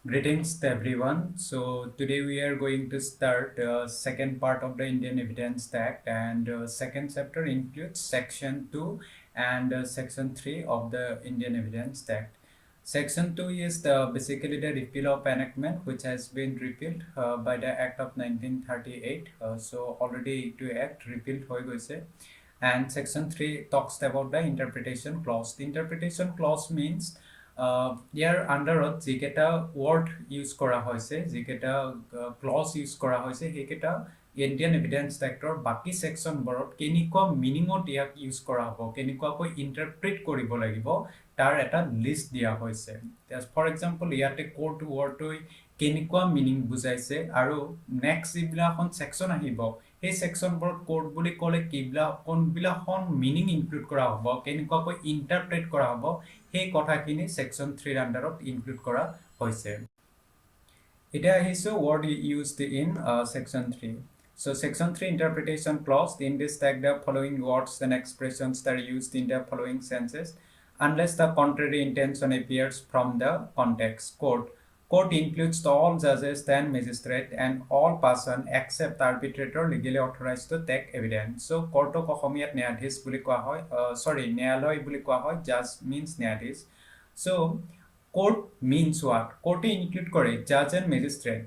Greetings to everyone. So today we are going to start second part of the Indian Evidence Act, and second chapter includes section 2 and section 3 of the Indian Evidence Act. Section 2 is basically the repeal of enactment which has been repealed by the Act of 1938. So already to act repealed hoy goise. And section 3 talks about the interpretation clause. The interpretation clause means ইয়াৰ আণ্ডাৰত যিকেইটা word use কৰা হৈছে, যিকেইটা close use কৰা হৈছে, সেইকেইটা Indian evidence actor বাকী ছেকশ্যনবোৰত কেনেকুৱা মিনিঙত ইয়াক ইউজ কৰা হ'ব, কেনেকুৱাকৈ ইণ্টাৰপ্ৰেট কৰিব লাগিব, তাৰ এটা লিষ্ট দিয়া হৈছে। ফৰ এক্সাম্পল ইয়াতে কোৰ্ট ৱৰ্ডটোৱে কেনেকুৱা মিনিং বুজাইছে, আৰু নেক্সট যিবিলাখন ছেকশ্যন আহিব সেই ছেকশ্যনবোৰত কোৰ্ট বুলি ক'লে কোনবিলাখন মিনিং ইনক্লুড কৰা হ'ব, কেনেকুৱাকৈ ইণ্টাৰপ্ৰেট কৰা হ'ব, সেই কথাখিনি সেকশন 3 আন্ডাৰত ইনক্লুড কৰা হৈছে। এটা আহিছে word used in section 3. So section 3 interpretation clause, in this act the following words and expressions that are used in the following senses unless the contrary intention appears from the context. Court includes all judges and magistrate and all person except arbitrator legally authorized to take evidence. So court of অসমীয়াত ন্যায়াধীশ বুলি কোৱা হয়, ন্যায়ালয় বুলি কোৱা হয়, judge means ন্যায়াধীশ. So court means what? Court include করে judge and magistrate.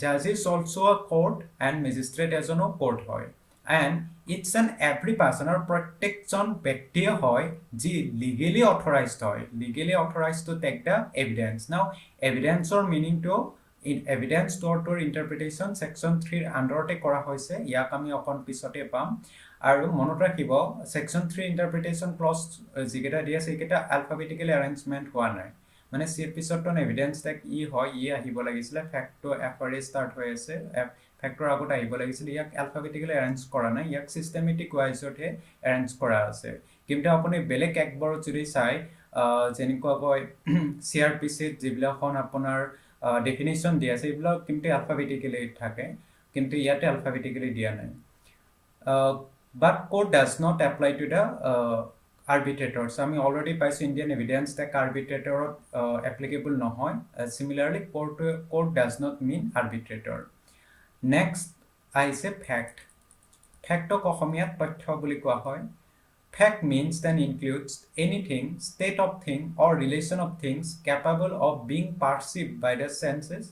Judge is also a court and magistrate এজনো court হয়, and it's an every person or প্ৰত্যেকজন ব্যক্তিয়ে হয় যি legally authorized to take the evidence. Now evidence or meaning to evidence to interpretation section 3 আন্ডাৰতে কৰা হৈছে, ইয়াক আমি অকণ পিছতে পাম। আৰু মনত ৰাখিব section 3 interpretation clause যিকেইটা দিয়া আছে সেইকেইটা alphabetically arrangement হোৱা নাই, মানে পিছতন এভিডেন্স টেক হয় আহিব লাগিছিলে, ফ্যাক্টো এফৰে ষ্টাৰ্ট হৈ আছে, ফ্যাক্টৰ আগত আহিব লাগিছিল, ইয়াক alphabetically arrange কৰা নাই, ইয়াক systematic wise-হে arrange কৰা আছে। কিন্তু আপুনি বেলেগ একবাৰত যদি চাই যেনেকুৱাকৈ CRPC-ত যিবিলাখন আপোনাৰ ডেফিনেশ্যন দিয়া আছে এইবিলাক কিন্তু alphabetically থাকে, কিন্তু ইয়াতে alphabetically দিয়া নাই। But court does not apply to the arbitrators. আমি already পাইছো Indian Evidence Act arbitrator applicable নহয়. Similarly, court does not mean arbitrator. Next, I say fact. Fact অসমীয়াত তথ্য বুলি কোৱা হয়। Fact means then includes anything, state of thing or relation of things capable of being perceived by the senses,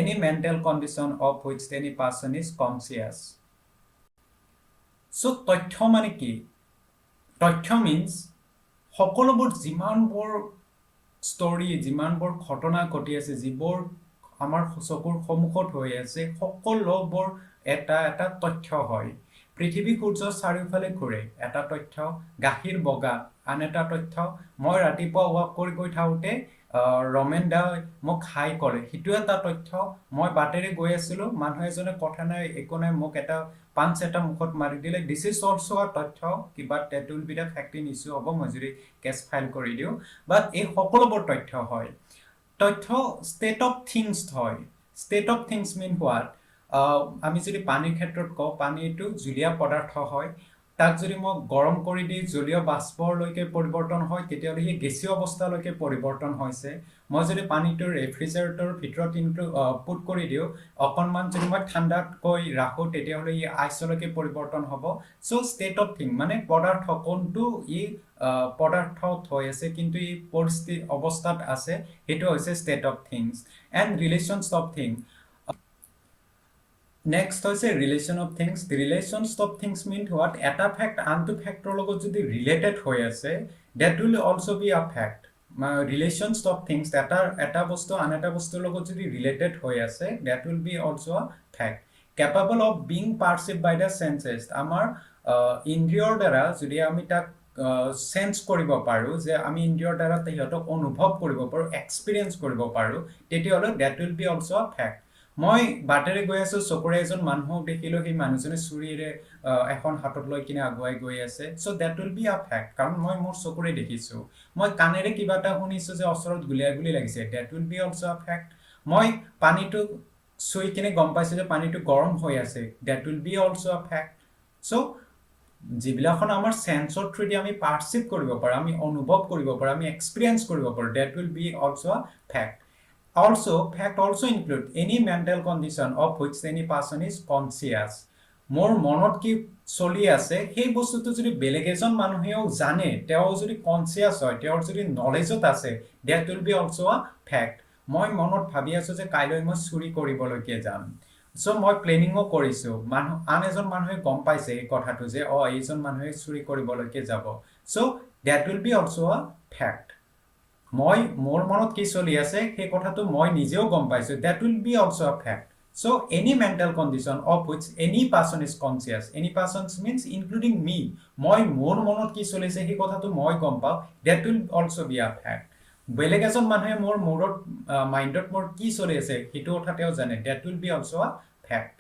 any mental condition of which any person is conscious. So তথ্য মানে কি? তথ্য means সকলোবোৰ যিমানবোৰ ষ্টৰী, যিমানবোৰ ঘটনা ঘটি আছে, যিবোৰ আমাৰ চকুৰ সন্মুখত হৈ আছে, সকলোবোৰ এটা এটা তথ্য হয়। পৃথিৱী সূৰ্য চাৰিওফালে ঘূৰে, এটা তথ্য। গাখীৰ বগা, আন এটা তথ্য। মই ৰাতিপুৱা ৱাক কৰি গৈ থাকোঁতে ৰমেন দা মোক হাই কৰে, সেইটো এটা তথ্য। মই বাটেৰে গৈ আছিলোঁ, মানুহ এজনে কথা নাই একো নাই মোক এটা পাঞ্চ এটা মুখত মাৰি দিলে, দিছ ইজ অলছ' আ তথ্য, কিবা that will be the fact in issue হ'ব মই যদি কেছ ফাইল কৰি দিওঁ, বাট এই সকলোবোৰ তথ্য হয়। তথ্য ষ্টেট অফ থিংছ হয়। State of things mean what? আমি যদি পানীৰ ক্ষেত্ৰত কওঁ, পানীটো জুলীয়া পদাৰ্থ হয়, তাক যদি মই গৰম কৰি দি জলীয় বাষ্পলৈকে পৰিৱৰ্তন হয় তেতিয়াহ'লে সি গেছীয় অৱস্থালৈকে পৰিৱৰ্তন হৈছে। মই যদি পানীটো ৰেফ্ৰিজাৰেটৰ ভিতৰত পুট কৰি দিওঁ, অকণমান যদি মই ঠাণ্ডাতকৈ ৰাখোঁ তেতিয়াহ'লে ই আইচলৈকে পৰিৱৰ্তন হ'ব। চ' ষ্টেট অফ থিং মানে পদাৰ্থ কোনটো ই পদাৰ্থত হৈ আছে কিন্তু ই পৰিস্থিতি অৱস্থাত আছে, সেইটো হৈছে state of things. And relations of thing. Next হৈছে relation of things. Relations of things mean what? এটা ফেক্ট আনটো ফেক্টৰ লগত যদি ৰিলেটেড হৈ আছে, that will also' be a fact. Relations of things, এটা বস্তু আন এটা বস্তুৰ লগত যদি ৰিলেটেড হৈ আছে, that will be also' a fact. Capable of being perceive by the senses, আমাৰ ইন্দ্ৰিয়ৰ দ্বাৰা যদি আমি তাক চেন্স কৰিব পাৰোঁ, যে আমি ইন্দ্ৰিয়ৰ দ্বাৰা সিহঁতক অনুভৱ কৰিব পাৰোঁ, এক্সপিৰিয়েঞ্চ কৰিব পাৰোঁ, তেতিয়াহ'লে date will be also' a fact. মই বাটেৰে গৈ আছোঁ, চকুৰে এজন মানুহক দেখিলোঁ, সেই মানুহজনে চুৰিৰে এখন হাতত লৈ কিনে আগুৱাই গৈ আছে, so' that will be a fact, কাৰণ মই মোৰ চকুৰে দেখিছোঁ। মই কাণেৰে কিবা এটা শুনিছোঁ যে ওচৰত গুলীয়াগুলী লাগিছে, date will be also' a fact. মই পানীটো চুই কিনে গম পাইছোঁ যে পানীটো গৰম হৈ আছে, that will be also' a fact. চ' যিবিলাখন আমাৰ চেন্সৰ থ্ৰুদি আমি পাৰ্চিভ কৰিব পাৰোঁ, আমি অনুভৱ কৰিব পাৰোঁ, আমি এক্সপিৰিয়েঞ্চ কৰিব পাৰোঁ, date will be also' a fact. Also, fact also include any mental condition of which any person is conscious. মোৰ মনত কি চলি আছে সেই বস্তুটো যদি বেলেগ এজন মানুহেও জানে তেওঁ যদি কনসিয়াস হয় তেওঁৰ যদি নলেজত আছে that will be also a fact মই মনত ভাবি আছো যে কাইলৈ মই চুৰি কৰিবলৈকে যাম সো মই প্লেনিংও কৰিছো মানুহ আন এজন মানুহে গম পাইছে এই কথাটো যে এইজন মানুহে চুৰি কৰিবলৈকে যাব so that will be also a fact মই মোৰ মনত কি চলি আছে সেই কথাটো মই নিজেও গম পাইছো that will be also a fact so any mental condition of which any person is conscious any person means including me মই মোৰ মনত কি চলিছে সেই কথাটো মই গম পাও that will also be a fact বেলেগ এজন মানুহে মোৰ মূৰত মাইন্ডত মোৰ কি চলি আছে সেইটো কথা তেওঁ জানে that will be also a fact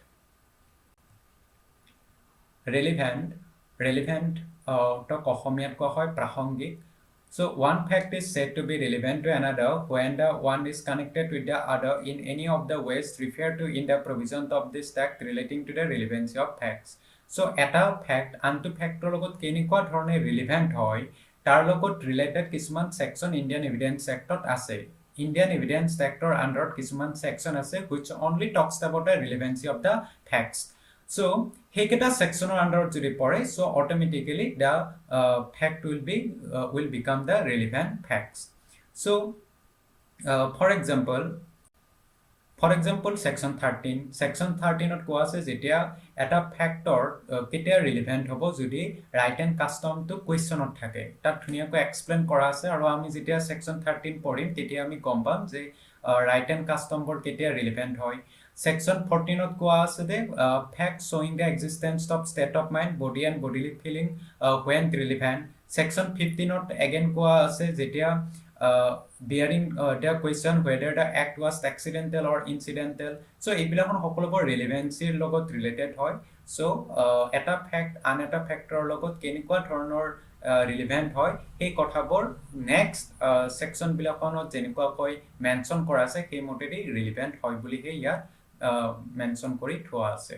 relevant তো অসমীয়াত কোৱা হয় প্ৰাসংগিক. So one fact is said to be relevant to another when the one is connected with the other in any of the ways referred to in the provision of this text relating to the relevancy of facts. So এটা fact আনটো factor লগত কেনেকুৱা ধৰণে relevant হয় তাৰ লগত related কিছুমান section Indian Evidence Actত আছে. Indian Evidence Actor under কিছুমান section আছে which only talks about the relevancy of the facts. So হেকেটা সেকশনৰ আন্ডাৰত যদি পৰে so automatically the fact will become the relevant facts. So for example section 13 ত কোৱা আছে যেতিয়া এটা factor কেতিয়া ৰিলেভেন্ট হ'ব যদি ৰাইট এন্ড কাস্টমটো কোৱেশ্চনত থাকে তাত ধুনিয়াকৈ এক্সপ্লেইন কৰা আছে আৰু আমি যেতিয়া সেকশন 13 পঢ়িম তেতিয়া আমি গম পাম যে ৰাইট এন্ড কাস্টমবোৰ কেতিয়া ৰিলেভেন্ট হয়. Section 14 ত কোৱা আছে যে facts showing the existence of state of mind body and bodily feeling when relevant. Section 15 to again কোৱা আছে যেতিয়া bearing the question whether the act was accidental or incidental. So এইবিলাখন সকলোবোৰ relevancy লগত related হয়. So এটা fact আন এটা factor লগত কেনেকুৱা ধৰণৰ relevant হয় এই কথাবোৰ next section বিলাখনত যেনেকুৱাকৈ মেনশন কৰা আছে সেই মতেদি relevant হয় বুলিহে ইয়াত মেনশন কৰি থোৱা আছে.